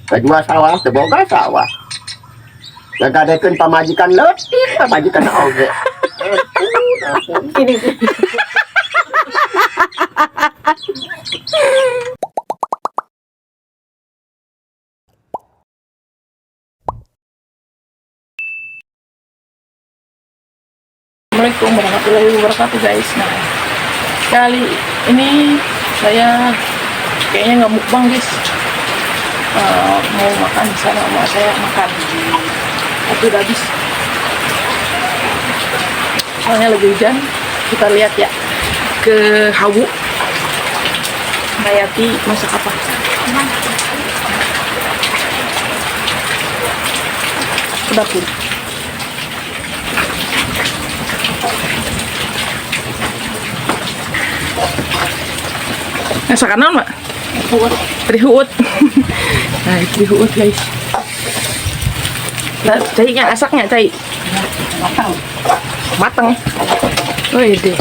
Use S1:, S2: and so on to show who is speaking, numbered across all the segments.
S1: Kedua sawah teboga sawah. Ngadakeun pamajikan leutik, pamajikan oge.
S2: Ini. Assalamualaikum warahmatullahi wabarakatuh guys. Nah, kali ini saya kayaknya nggak mukbang guys. Mau makan di sana, mau saya makan. Aku udah habis. Soalnya lagi hujan. Kita lihat ya ke Hawu. Hayati masak apa? Ke dapur. Masakan naon, Mak? Trihut. Nah, trihut guys. Nah, cainya asaknya, cai. Matang. Wih deh.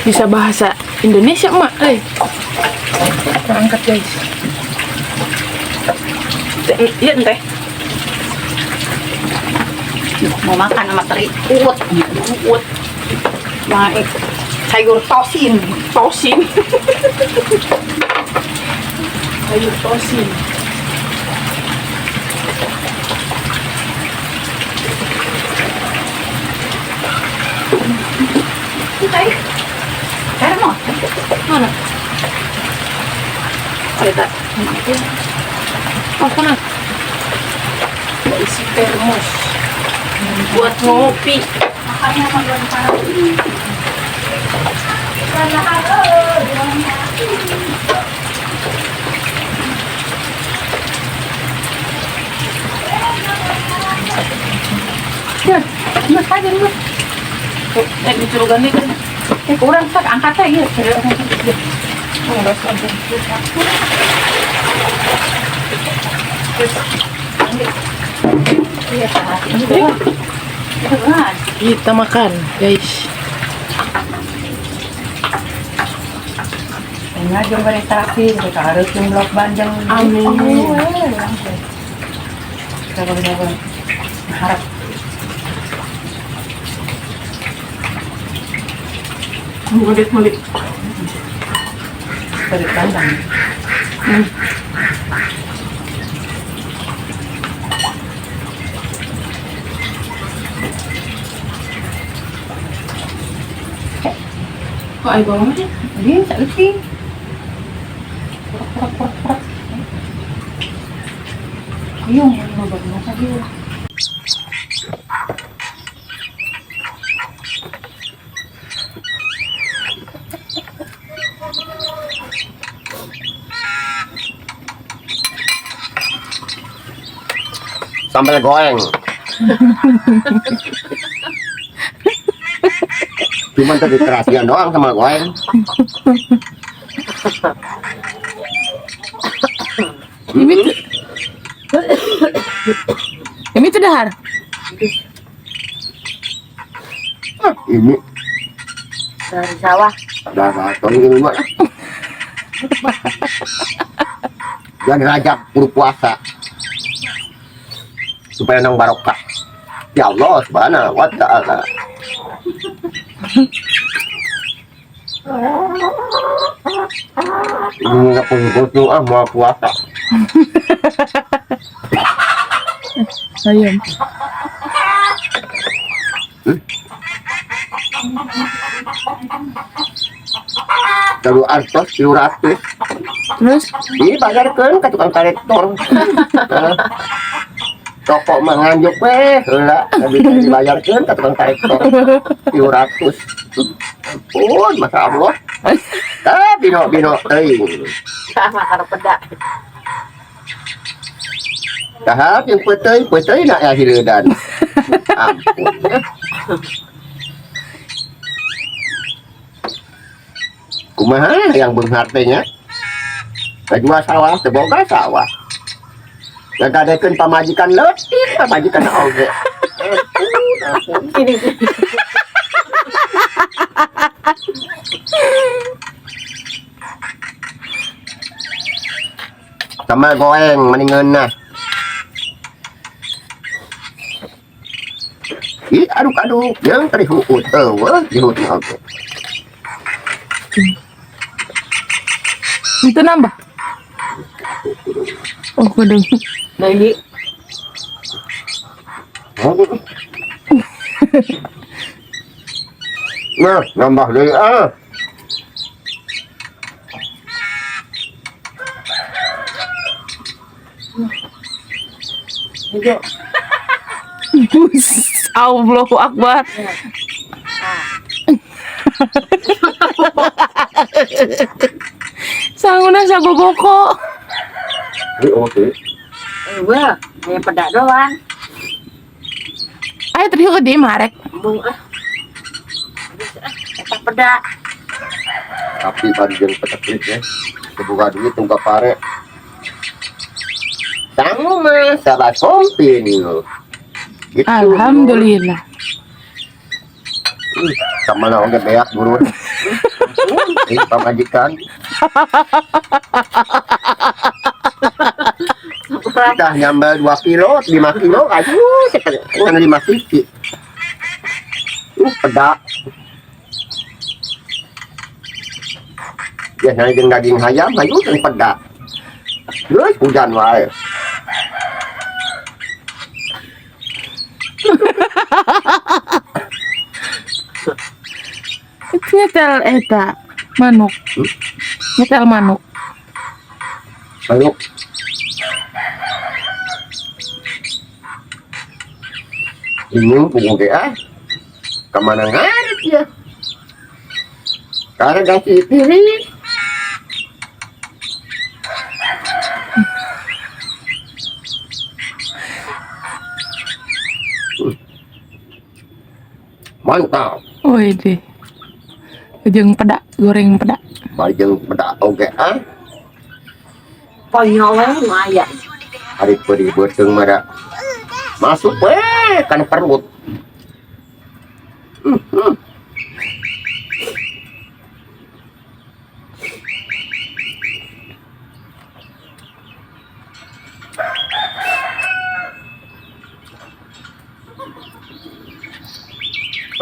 S2: Bisa bahasa Indonesia, Mak. Kita angkat guys. Iya, teh.
S3: Mau makan sama teri uut naik sayur tosin
S2: Sayur tosin.
S3: Tay cara mau mana
S2: Ada. Oh, sana. Isi termos buat ngopi.
S3: makannya sama bulan parah ya mas aja lu
S2: Disuruh ganti kan.
S3: kurang tak angkat aja ya
S2: Enggak sampai.
S3: iya
S2: Kita makan, guys.
S3: ngajeng balik terapi kita harus jumlah banjang
S2: Amin.
S3: Kita harap
S2: Mulit-mulit.
S3: balik bandang
S2: Kok air bawang sih?
S3: dia tak letih iya mau bangun saja
S1: Sambal goreng. Cuman tadi kerasian doang sama goreng.
S2: Ini tuh dahar.
S1: Ini
S3: dari sawah
S1: dah tong ini mah. Jangan rajak puru puasa. Supaya nang barokah. Ya Allah subhanahu wa ta'ala. Ini nggak pun mau puasa.
S2: Ayam.
S1: Kalau artos 700.
S2: Terus
S1: Ini bayarkan ke tukang kolektor. Toko menganjuk heula bisa dibayarkan ke tukang kolektor 700. Ampun, Masya Allah. Bino teuing.
S3: sama karo peda
S1: Tahap yang peteuy nak ya hiredan. Ampun. Kumaha yang berhartanya? Kedua sawah teboga sawah. Ngadakeun pamajikan leutik, pamajikan oge.
S3: ini
S1: Sambal goreng mendingan nah. Aduk-aduk yang terihut. Wah, dihut oke.
S2: Itu nambah. Oh, kudu.
S3: Lagi.
S1: Nah, nambah deh
S3: Hijau.
S2: Allahu Akbar. Sanguna sagogoko.
S1: Oke.
S3: Wah, hanya pedak doang.
S2: Ayo tadi gede marek.
S3: Bung Kita pedak.
S1: Tapi tadi yang peteklik ya. Kebuka duit tunggu pare. Sama salah sompin gitu.
S2: Alhamdulillah.
S1: Sama naon ge beak burun. Pamajikan. Kita nyambal 2 kilo, 5 kilo, aduh, sekarang 5 sisi. Pedak. Biasanya jeung daging ayam, ayo jeung pedak. Terus hujan wae.
S2: Nyetel eta manuk. Nyetel manuk.
S1: Ayo. Bingung punggung ge kemana ngarit ya? Karena kasih piring. Mantap.
S2: Woi deh. Jeung pedak, goreng pedak.
S1: Bajeng pedak oge
S3: Ponyol lumayan.
S1: Hari peri beuteng mada. Masuk kan perut.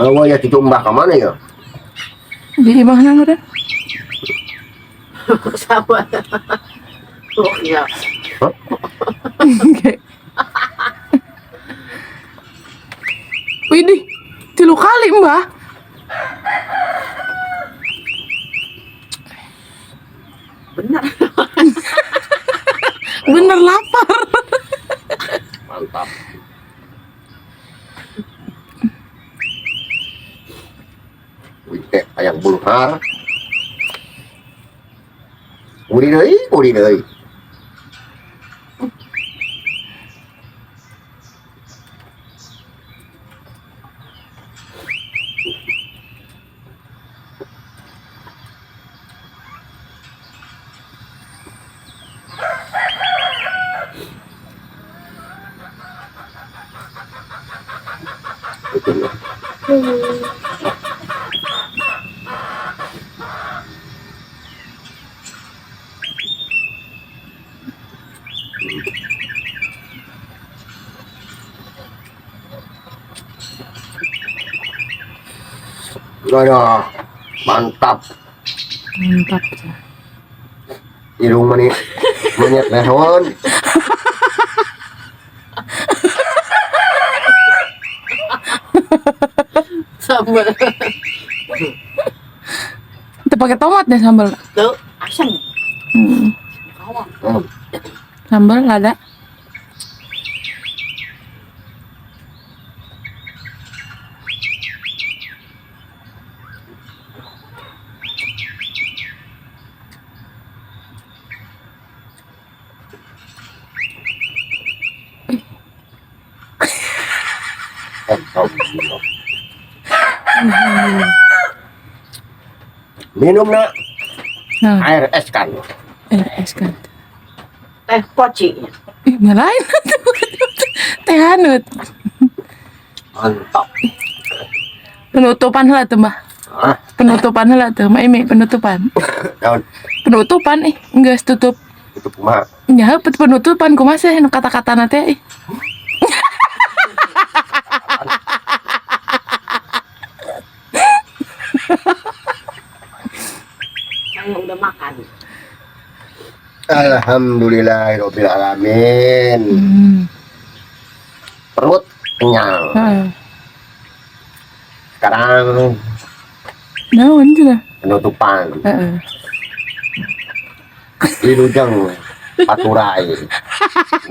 S1: Kalau ya ditumbah ke mana ya?
S2: Di mana udah?
S3: Sama. Oh iya.
S2: Widih, 3 kali mbah.
S3: Benar.
S2: Bener lapar.
S1: Mantap. Wih, ayam bulhar. Uri deui. Betul. Aduh, mantap.
S2: Mantap.
S1: Irung menit lehon.
S3: Sambal.
S2: Kita pakai tomat deh sambal.
S3: Tuh, asam. Kawan.
S2: Sambal ada.
S1: Minum nak
S2: Nah,
S1: air es kan.
S2: es kan.
S3: Teh poci.
S2: Ih, nyalain. Teh hanut.
S1: Mantap.
S2: Penutupan lah tuh, Mbah.
S1: Ah,
S2: Penutupan lah tuh, Mbak Imi, penutupan.
S1: daun
S2: Penutupan enggak tutup.
S1: itu kumaha?
S2: Ya, penutupan kumaha sih kata-kata nanti.
S1: Alhamdulillahirabbil alamin. Perut kenyang. Sekarang
S2: Naon cenah?
S1: penutupan.
S2: Heeh.
S1: Dilujeng paturai.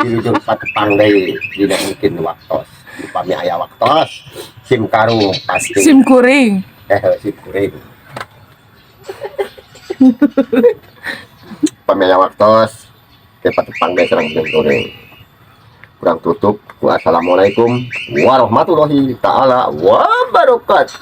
S1: Dilujeng patepang deui dina mungkin waktos. Upami aya waktos sim karung pasti.
S2: Sim kuring.
S1: Sim kuring. Upami aya waktos ke patepang deui sareng sim kuring. Kurang tutup. Wassalamualaikum warahmatullahi taala wabarakatuh.